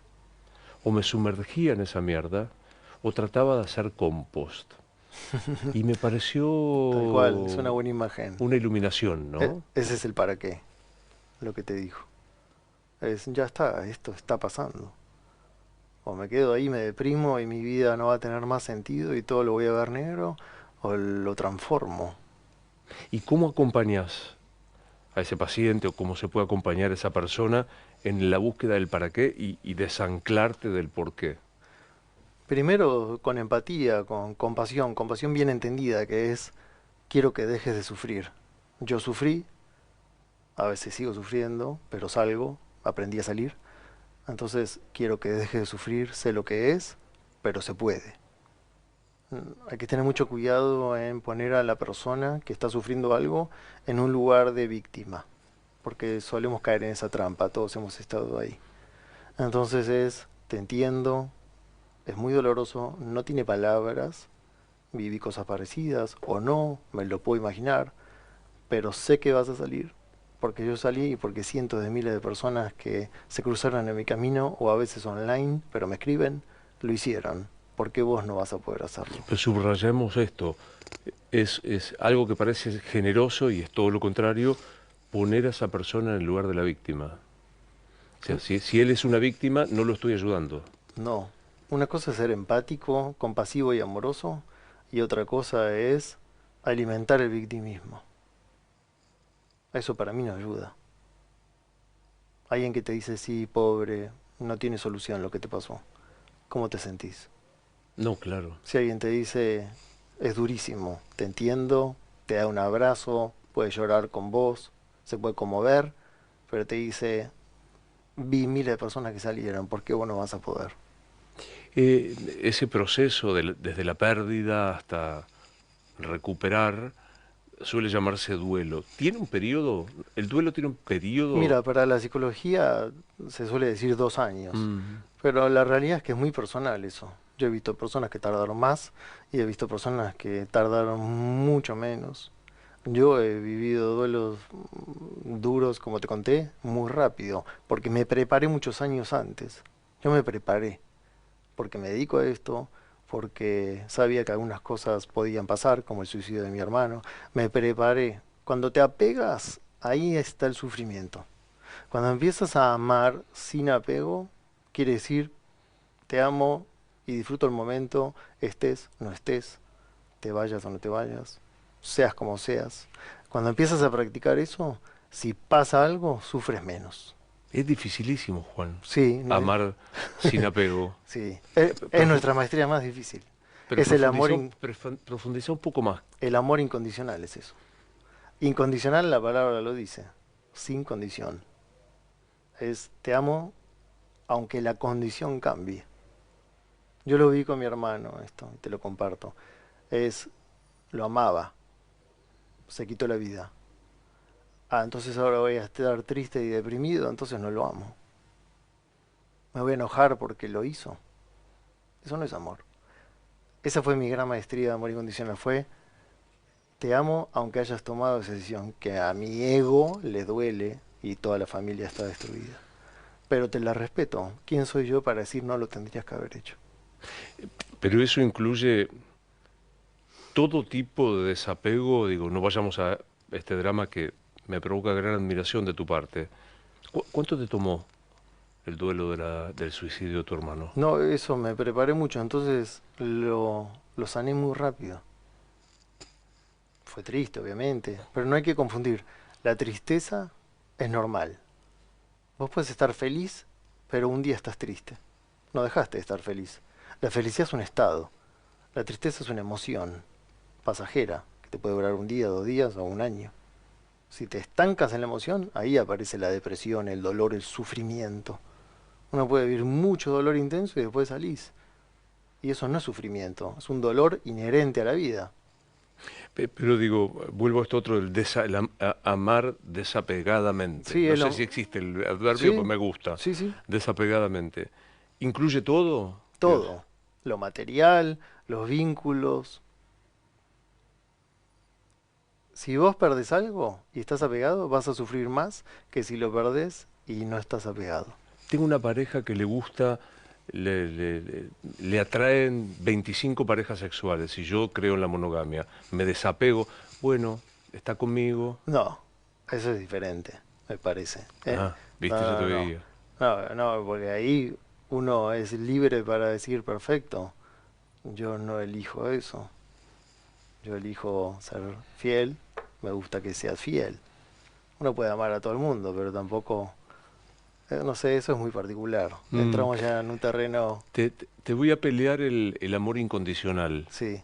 o me sumergía en esa mierda, o trataba de hacer compost. Y me pareció tal cual, es una buena imagen. una iluminación, ¿no? Ese es el para qué, lo que te dijo. Es, ya está, esto está pasando. O me quedo ahí, me deprimo y mi vida no va a tener más sentido y todo lo voy a ver negro, o lo transformo. ¿Y cómo acompañas a ese paciente o cómo se puede acompañar a esa persona en la búsqueda del para qué y desanclarte del por qué? Primero con empatía, con compasión, compasión bien entendida, que es quiero que dejes de sufrir. Yo sufrí, a veces sigo sufriendo, pero salgo, aprendí a salir. Entonces quiero que dejes de sufrir, sé lo que es, pero se puede. Hay que tener mucho cuidado en poner a la persona que está sufriendo algo en un lugar de víctima, porque solemos caer en esa trampa, todos hemos estado ahí. Entonces es, te entiendo, es muy doloroso, no tiene palabras, viví cosas parecidas o no, me lo puedo imaginar, pero sé que vas a salir, porque yo salí y porque cientos de miles de personas que se cruzaron en mi camino o a veces online, pero me escriben, lo hicieron. ¿por qué vos no vas a poder hacerlo? Pero subrayemos esto, es algo que parece generoso y es todo lo contrario, poner a esa persona en el lugar de la víctima. O sea, si él es una víctima, no lo estoy ayudando. No. Una cosa es ser empático, compasivo y amoroso, y otra cosa es alimentar el victimismo. Eso para mí no ayuda. Alguien que te dice, sí, pobre, no tiene solución lo que te pasó. ¿Cómo te sentís? No, claro. Si alguien te dice, es durísimo, te entiendo, te da un abrazo, puede llorar con vos, se puede conmover, pero te dice, vi miles de personas que salieron, ¿por qué vos no vas a poder? Ese proceso desde la pérdida hasta recuperar suele llamarse duelo. ¿Tiene un periodo? ¿El duelo tiene un periodo? Mira, para la psicología se suele decir 2 años, Mm. pero la realidad es que es muy personal eso. Yo he visto personas que tardaron más y he visto personas que tardaron mucho menos. Yo he vivido duelos duros, como te conté, muy rápido, porque me preparé muchos años antes. Yo me preparé, porque me dedico a esto, porque sabía que algunas cosas podían pasar, como el suicidio de mi hermano. Me preparé. Cuando te apegas, ahí está el sufrimiento. Cuando empiezas a amar sin apego, quiere decir, te amo y disfruto el momento, estés, no estés, te vayas o no te vayas, seas como seas. Cuando empiezas a practicar eso, si pasa algo, sufres menos. Es dificilísimo, Juan, Sí, amar sin apego. sí. Es Profu- nuestra maestría más difícil. pero Es el amor, profundiza un poco más. el amor incondicional, es eso. Incondicional, la palabra lo dice, sin condición. Es te amo aunque la condición cambie. Yo lo vi con mi hermano, esto, y te lo comparto. Es, lo amaba, se quitó la vida. Ah, entonces ahora voy a estar triste y deprimido, entonces no lo amo. Me voy a enojar porque lo hizo. Eso no es amor. Esa fue mi gran maestría de amor incondicional. Fue, te amo aunque hayas tomado esa decisión, que a mi ego le duele y toda la familia está destruida. Pero te la respeto. ¿Quién soy yo para decir no lo tendrías que haber hecho? Pero eso incluye todo tipo de desapego. Digo, no vayamos a este drama que me provoca gran admiración de tu parte. ¿Cuánto te tomó el duelo del suicidio de tu hermano? No, eso me preparé mucho, entonces lo sané muy rápido. Fue triste, obviamente, pero no hay que confundir. La tristeza es normal. Vos puedes estar feliz, pero un día estás triste. No dejaste de estar feliz. La felicidad es un estado. La tristeza es una emoción pasajera, que te puede durar un día, 2 días o un año. Si te estancas en la emoción, ahí aparece la depresión, el dolor, el sufrimiento. Uno puede vivir mucho dolor intenso y después salís. Y eso no es sufrimiento, es un dolor inherente a la vida. Pero digo, vuelvo a esto otro, amar desapegadamente. Sí, No sé si existe el adverbio, pues sí, me gusta. sí, sí, Desapegadamente. ¿Incluye todo? todo. Lo material, los vínculos. Si vos perdés algo y estás apegado, vas a sufrir más que si lo perdés y no estás apegado. Tengo una pareja que le gusta, le atraen 25 parejas sexuales y yo creo en la monogamia. Me desapego. Bueno, está conmigo. No, eso es diferente, me parece. ¿Eh? Ah, viste, ya te No, no, no. veía. No, no, porque ahí uno es libre para decir perfecto. Yo no elijo eso. Yo elijo ser fiel. Me gusta que seas fiel. Uno puede amar a todo el mundo, pero tampoco, no sé, eso es muy particular. Mm, Entramos ya en un terreno, te voy a pelear el amor incondicional. sí.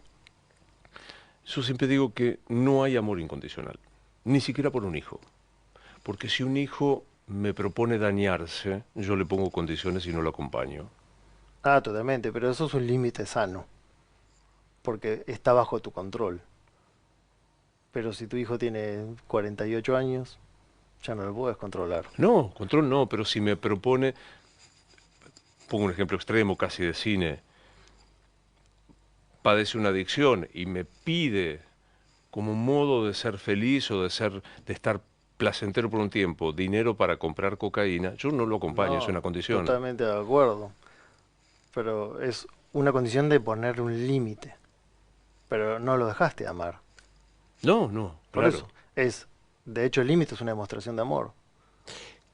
Yo siempre digo que no hay amor incondicional, ni siquiera por un hijo. Porque si un hijo me propone dañarse, yo le pongo condiciones y no lo acompaño. Ah, totalmente, pero eso es un límite sano, porque está bajo tu control. Pero si tu hijo tiene 48 años, ya no lo puedes controlar. No, control no, pero si me propone, pongo un ejemplo extremo casi de cine, padece una adicción y me pide como modo de ser feliz o de estar placentero por un tiempo, dinero para comprar cocaína, yo no lo acompaño, es No, una condición. totalmente de acuerdo. Pero es una condición de poner un límite, pero no lo dejaste de amar. No, no, Por claro. eso, de hecho el límite es una demostración de amor.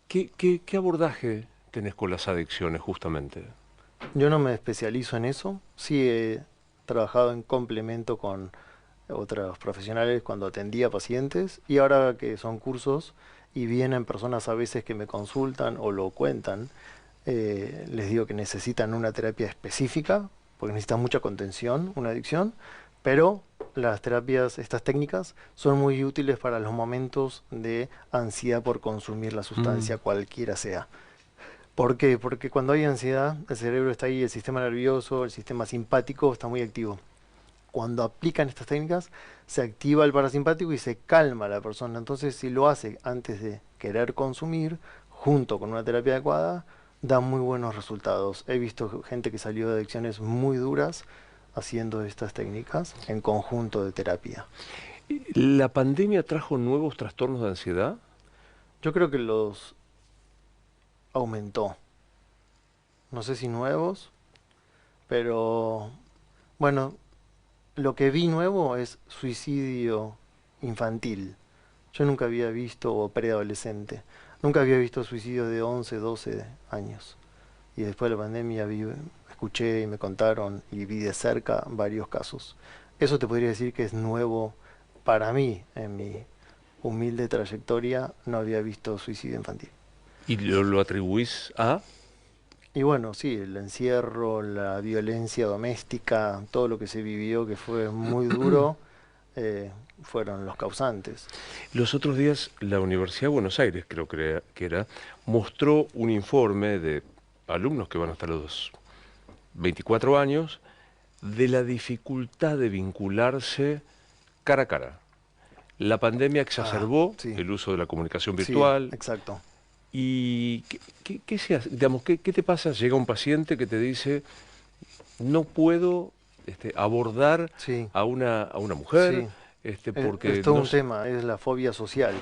¿Qué abordaje tenés con las adicciones justamente? Yo no me especializo en eso, sí he trabajado en complemento con otros profesionales cuando atendía pacientes y ahora que son cursos y vienen personas a veces que me consultan o lo cuentan, les digo que necesitan una terapia específica porque necesitan mucha contención, una adicción, pero las terapias, estas técnicas, son muy útiles para los momentos de ansiedad por consumir la Mm, sustancia cualquiera sea. ¿Por qué? Porque cuando hay ansiedad, el cerebro está ahí, el sistema nervioso, el sistema simpático está muy activo. Cuando aplican estas técnicas, se activa el parasimpático y se calma la persona. Entonces, si lo hace antes de querer consumir, junto con una terapia adecuada, da muy buenos resultados. He visto gente que salió de adicciones muy duras haciendo estas técnicas en conjunto de terapia. ¿La pandemia trajo nuevos trastornos de ansiedad? Yo creo que los aumentó. No sé si nuevos, pero bueno, lo que vi nuevo es suicidio infantil. Yo nunca había visto, o preadolescente, nunca había visto suicidios de 11, 12 años. Y después de la pandemia escuché y me contaron y vi de cerca varios casos. Eso te podría decir que es nuevo para mí. En mi humilde trayectoria no había visto suicidio infantil. ¿Y lo atribuís a? Y bueno, sí, el encierro, la violencia doméstica, todo lo que se vivió que fue muy duro, eh, fueron los causantes. Los otros días la Universidad de Buenos Aires, creo que era, mostró un informe de alumnos que van hasta los 24 años de la dificultad de vincularse cara a cara. La pandemia Ah, exacerbó sí, el uso de la comunicación sí, virtual. exacto. ¿Y qué se hace? Digamos, qué te pasa? Llega un paciente que te dice, no puedo abordar Sí, a una mujer sí. Es porque todo no... un tema, es la fobia social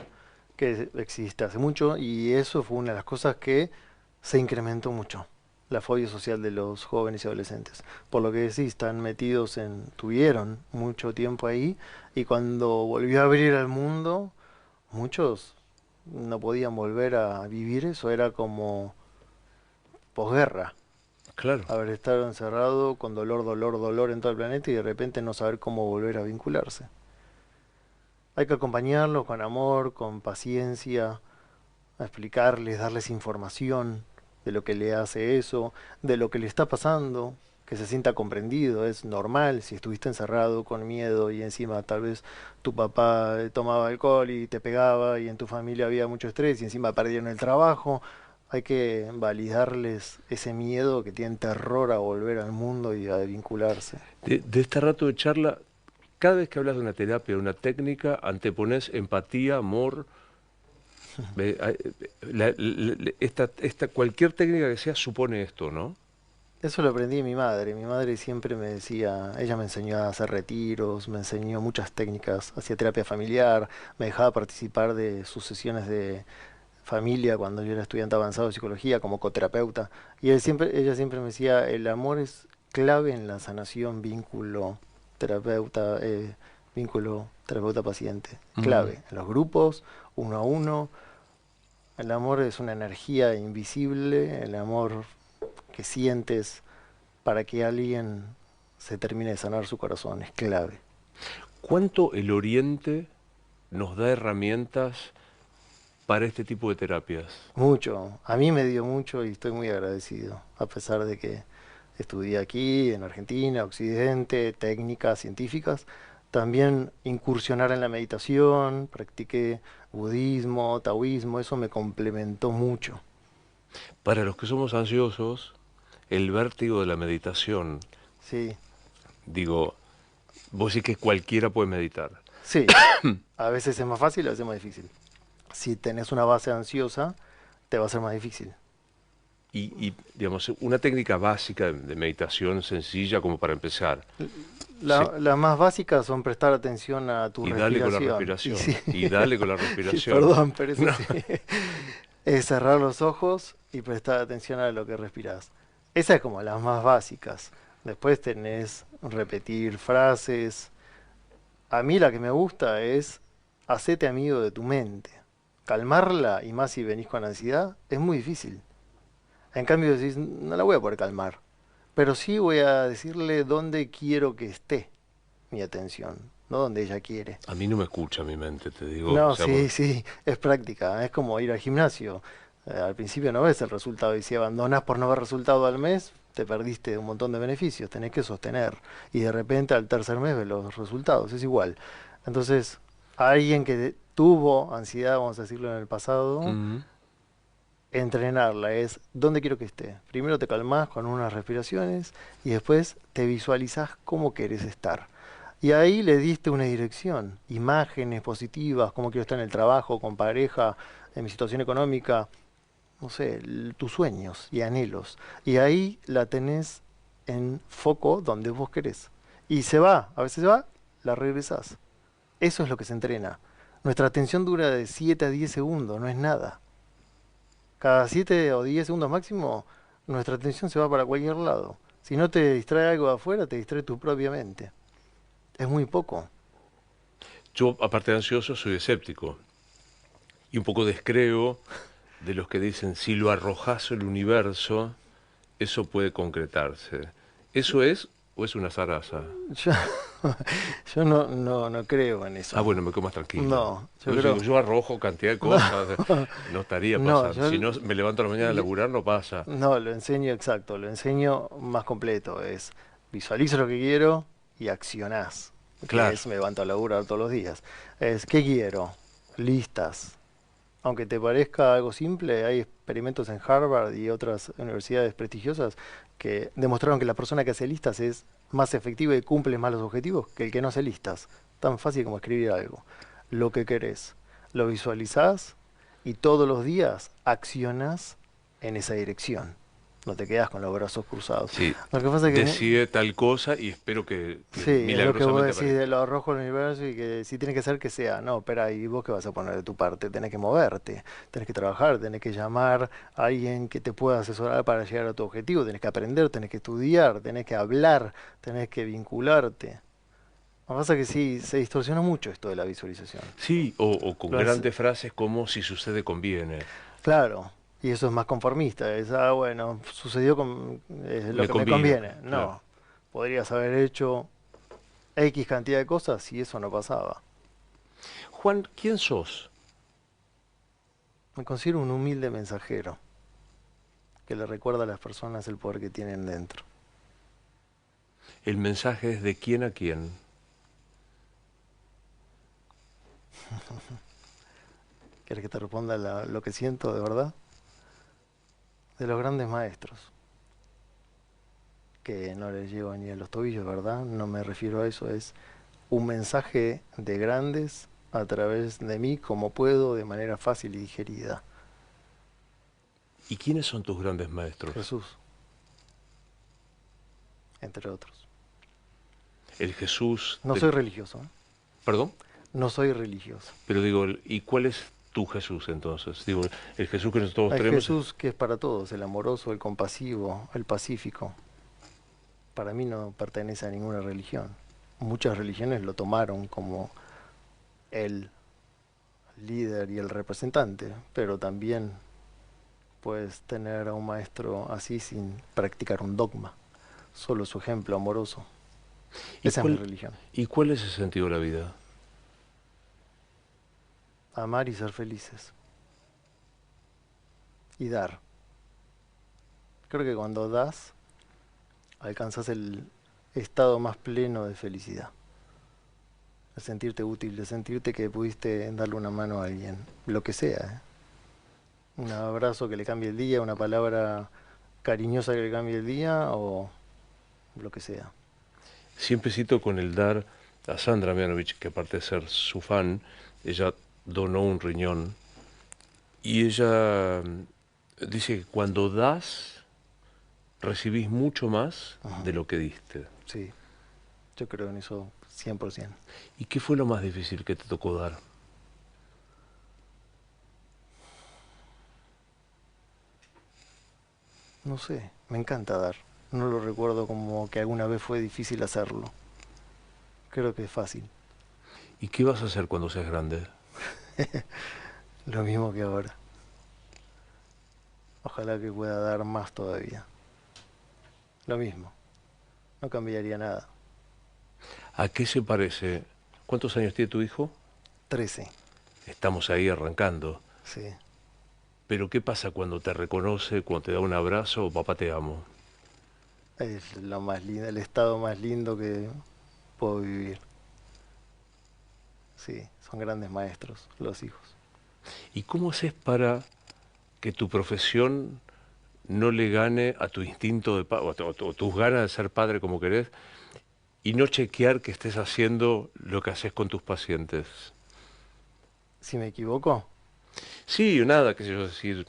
que existe hace mucho y eso fue una de las cosas que se incrementó mucho, la fobia social de los jóvenes y adolescentes. Por lo que decís, están metidos tuvieron mucho tiempo ahí y cuando volvió a abrir al mundo, muchos no podían volver a vivir eso, era como posguerra. Claro. Haber estado encerrado con dolor, dolor, dolor en todo el planeta y de repente no saber cómo volver a vincularse. Hay que acompañarlos con amor, con paciencia, a explicarles, darles información de lo que le hace eso, de lo que le está pasando, que se sienta comprendido. Es normal si estuviste encerrado con miedo y encima tal vez tu papá tomaba alcohol y te pegaba y en tu familia había mucho estrés y encima perdieron el trabajo. Hay que validarles ese miedo que tienen terror a volver al mundo y a vincularse. De este rato de charla, cada vez que hablas de una terapia, de una técnica, antepones empatía, amor. Cualquier técnica que sea supone esto, ¿no? Eso lo aprendí de mi madre. Mi madre siempre me decía, ella me enseñó a hacer retiros, me enseñó muchas técnicas, hacía terapia familiar, me dejaba participar de sus sesiones de familia cuando yo era estudiante avanzado de psicología como coterapeuta. Y ella siempre me decía, el amor es clave en la sanación terapeuta, vínculo terapeuta-paciente. Mm. Clave en los grupos, uno a uno. El amor es una energía invisible, el amor que sientes para que alguien se termine de sanar su corazón, es clave. ¿Cuánto el Oriente nos da herramientas para este tipo de terapias? Mucho, a mí me dio mucho y estoy muy agradecido, a pesar de que estudié aquí, en Argentina, Occidente, técnicas científicas, también incursionar en la meditación, practiqué budismo, taoísmo, eso me complementó mucho. Para los que somos ansiosos, el vértigo de la meditación, Sí, digo, vos sí que cualquiera puede meditar. sí, a veces es más fácil, a veces es más difícil. Si tenés una base ansiosa, te va a ser más difícil. Digamos, una técnica básica de meditación sencilla como para empezar. Sí, Las más básicas son prestar atención a tu y dale con la respiración. Y sí, respiración, y dale con la respiración. perdón, pero eso No, sí. Es cerrar los ojos y prestar atención a lo que respiras. Esa es como las más básicas. Después tenés repetir frases. A mí la que me gusta es hacete amigo de tu mente. Calmarla, y más si venís con ansiedad, es muy difícil. En cambio decís, no la voy a poder calmar, pero sí voy a decirle dónde quiero que esté mi atención, no donde ella quiere. A mí no me escucha mi mente, te digo. O No, sea, sí, sí, es práctica, es como ir al gimnasio. Al principio no ves el resultado y si abandonás por no ver resultado al mes, te perdiste un montón de beneficios, tenés que sostener. Y de repente al tercer mes ves los resultados, es igual. Entonces, alguien que tuvo ansiedad, vamos a decirlo en el pasado, mm, entrenarla es dónde quiero que esté. Primero te calmás con unas respiraciones y después te visualizás cómo querés estar. Y ahí le diste una dirección, imágenes positivas, cómo quiero estar en el trabajo, con pareja, en mi situación económica, no sé, tus sueños y anhelos. Y ahí la tenés en foco donde vos querés. Y se va, a veces se va, la regresás. Eso es lo que se entrena. Nuestra atención dura de 7 a 10 segundos, no es nada. Cada 7 o 10 segundos máximo, nuestra atención se va para cualquier lado. Si no te distrae algo de afuera, te distrae tu propia mente. Es muy poco. yo, aparte de ansioso, soy escéptico y un poco descreo de los que dicen, si lo arrojas al universo, eso puede concretarse. ¿Eso es o es una zaraza? Yo, yo no creo en Ah, eso. bueno, me quedo más tranquilo. No, yo Por eso creo. digo, yo arrojo cantidad de No, cosas, no estaría no, pasando. yo Si no me levanto a la mañana a laburar, no pasa. no lo enseño exacto, lo enseño más completo. Es visualizo lo que quiero y accionás, que Claro, es me levanto a laburar todos los días. Es ¿qué quiero? Listas. Aunque te parezca algo simple, hay experimentos en Harvard y otras universidades prestigiosas que demostraron que la persona que hace listas es más efectiva y cumple más los objetivos que el que no hace listas. Tan fácil como escribir algo. Lo que querés, lo visualizás y todos los días accionás en esa dirección. No te quedas con los brazos cruzados. sí, Lo que pasa es que decide tal cosa y espero que sí, es lo que vos milagrosamente decís de aparezca. lo arrojo al universo y que si tiene que ser que sea. No, espera, ¿y vos qué vas a poner de tu parte? Tenés que moverte, tenés que trabajar, tenés que llamar a alguien que te pueda asesorar para llegar a tu objetivo, tenés que aprender, tenés que estudiar, tenés que hablar, tenés que vincularte. Lo que pasa es que sí, se distorsiona mucho esto de la visualización. Sí, o con Lo hace- grandes frases como si sucede conviene. claro, y eso es más conformista. Es, ah, bueno, sucedió con lo Me que me convino, conviene. claro. No, podrías haber hecho X cantidad de cosas si eso no pasaba. Juan, ¿quién sos? Me considero un humilde mensajero que le recuerda a las personas el poder que tienen dentro. El mensaje es de quién a quién. ¿Quieres que te responda lo que siento de verdad? De los grandes maestros, que no les llego ni a los tobillos, ¿verdad? No me refiero a eso, es un mensaje de grandes a través de mí como puedo de manera fácil y digerida. ¿Y quiénes son tus grandes maestros? Jesús, entre otros. El Jesús No soy del... religioso, ¿eh? ¿Perdón? No soy religioso. Pero digo, ¿y cuál es tu Jesús entonces? Digo, el Jesús que nosotros Hay tenemos... Jesús que es para todos, el amoroso, el compasivo, el pacífico. Para mí no pertenece a ninguna religión. Muchas religiones lo tomaron como el líder y el representante, pero también puedes tener a un maestro así sin practicar un dogma, solo su ejemplo amoroso. ¿Y Esa es mi cuál, religión. ¿y cuál es el sentido de la vida? Amar y ser felices. Y dar. Creo que cuando das, alcanzas el estado más pleno de felicidad. De sentirte útil, de sentirte que pudiste darle una mano a alguien, lo que sea, ¿eh? Un abrazo que le cambie el día, una palabra cariñosa que le cambie el día o lo que sea. Siempre cito con el dar a Sandra Mianovich, que aparte de ser su fan, ella donó un riñón. Y ella dice que cuando das, recibís mucho más Ajá. de lo que diste. Sí, yo creo en eso 100%. ¿Y qué fue lo más difícil que te tocó dar? No sé, me encanta dar. No lo recuerdo como que alguna vez fue difícil hacerlo. Creo que es fácil. ¿Y qué vas a hacer cuando seas grande? Lo mismo que ahora. Ojalá que pueda dar más todavía. Lo mismo. No cambiaría nada. ¿A qué se parece? ¿Cuántos años tiene tu hijo? 13. Estamos ahí arrancando. Sí. Pero ¿qué pasa cuando te reconoce, cuando te da un abrazo o papá te amo? Es lo más lindo, el estado más lindo que puedo vivir. Sí, son grandes maestros, los hijos. ¿Y cómo haces para que tu profesión no le gane a tu instinto de padre, o tus ganas de ser padre como querés, y no chequear que estés haciendo lo que haces con tus pacientes? Si me equivoco, Sí, nada, qué sé yo, decir,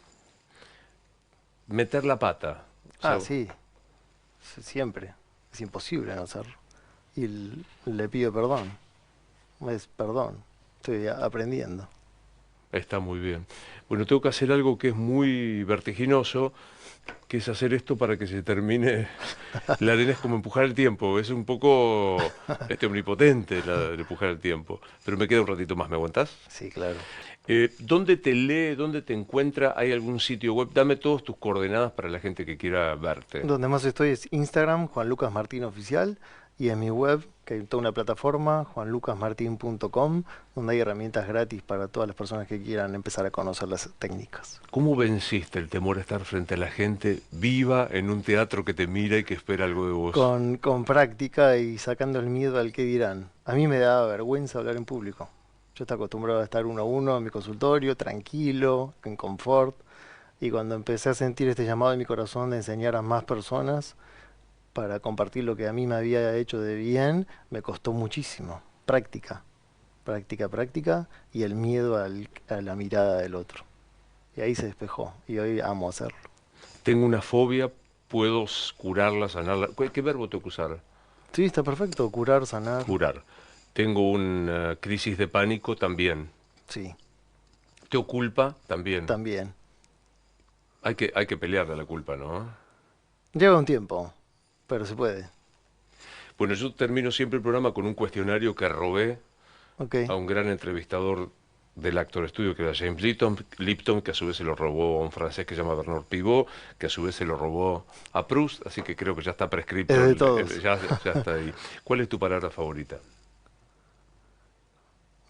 meter la pata. O sea, sí, siempre. Es imposible no hacerlo. Y le pido perdón. Es perdón. Estoy aprendiendo. está muy bien. Bueno, tengo que hacer algo que es muy vertiginoso, que es hacer esto para que se termine. La arena es como empujar el tiempo, es un poco omnipotente el empujar el tiempo. Pero me queda un ratito más, ¿me aguantás? Sí, claro. ¿Dónde te lee, dónde te encuentra? ¿Hay algún sitio web? Dame todas tus coordenadas para la gente que quiera verte. Donde más estoy es Instagram, Juan Lucas Martín Oficial, y en mi web, que hay toda una plataforma, juanlucasmartin.com, donde hay herramientas gratis para todas las personas que quieran empezar a conocer las técnicas. ¿Cómo venciste el temor a estar frente a la gente viva en un teatro que te mira y que espera algo de vos? Con práctica y sacando el miedo al que dirán. A mí me da vergüenza hablar en público. Yo estoy acostumbrado a estar uno a uno en mi consultorio, tranquilo, en confort. Y cuando empecé a sentir este llamado en mi corazón de enseñar a más personas para compartir lo que a mí me había hecho de bien, me costó muchísimo. Práctica, práctica, práctica y el miedo a la mirada del otro. Y ahí se despejó y hoy amo hacerlo. Tengo una fobia, puedo curarla, sanarla. ¿Qué verbo tengo que usar? Sí, está perfecto. Curar, sanar. Curar. Tengo una crisis de pánico también. Sí, Tengo culpa también. también. Hay que pelearle a la culpa, ¿no? Lleva un tiempo, pero se puede. Bueno, yo termino siempre el programa con un cuestionario que robé Ok. a un gran entrevistador del Actor Studio, que era James Lipton, que a su vez se lo robó a un francés que se llama Bernard Pivot, que a su vez se lo robó a Proust, así que creo que ya está prescripto, Es de todos. ya está ahí. ¿Cuál es tu palabra favorita?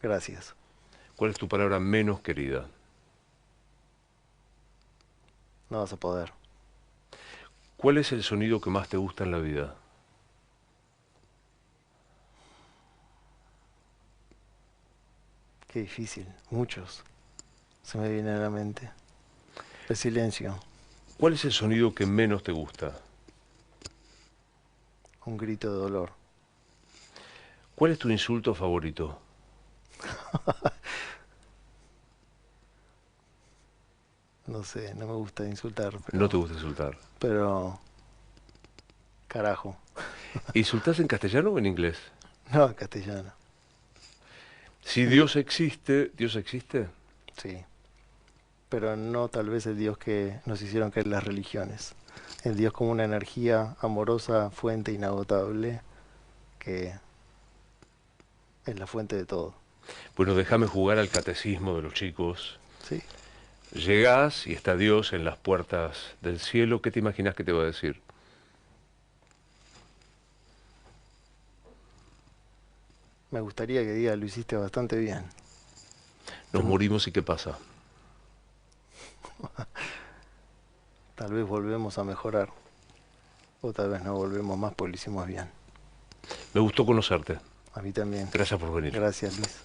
Gracias. ¿Cuál es tu palabra menos querida? No vas a poder. ¿Cuál es el sonido que más te gusta en la vida? Qué difícil. Muchos se me vienen a la mente. El silencio. ¿Cuál es el sonido que menos te gusta? Un grito de dolor. ¿Cuál es tu insulto favorito? No sé, no me gusta insultar, No te gusta insultar. pero carajo. ¿Insultás en castellano o en inglés? No, en castellano. Si Dios existe, ¿Dios existe? Sí. Pero no tal vez el Dios que nos hicieron creer las religiones. El Dios como una energía amorosa, fuente inagotable, que es la fuente de todo. Bueno, déjame jugar al catecismo de los chicos. Sí. Llegás y está Dios en las puertas del cielo. ¿Qué te imaginas que te va a decir? Me gustaría que diga, lo hiciste bastante bien. Nos morimos y ¿qué pasa? Tal vez volvemos a mejorar. O tal vez no volvemos más porque lo hicimos bien. Me gustó conocerte. A mí también. Gracias por venir. Gracias, Luis.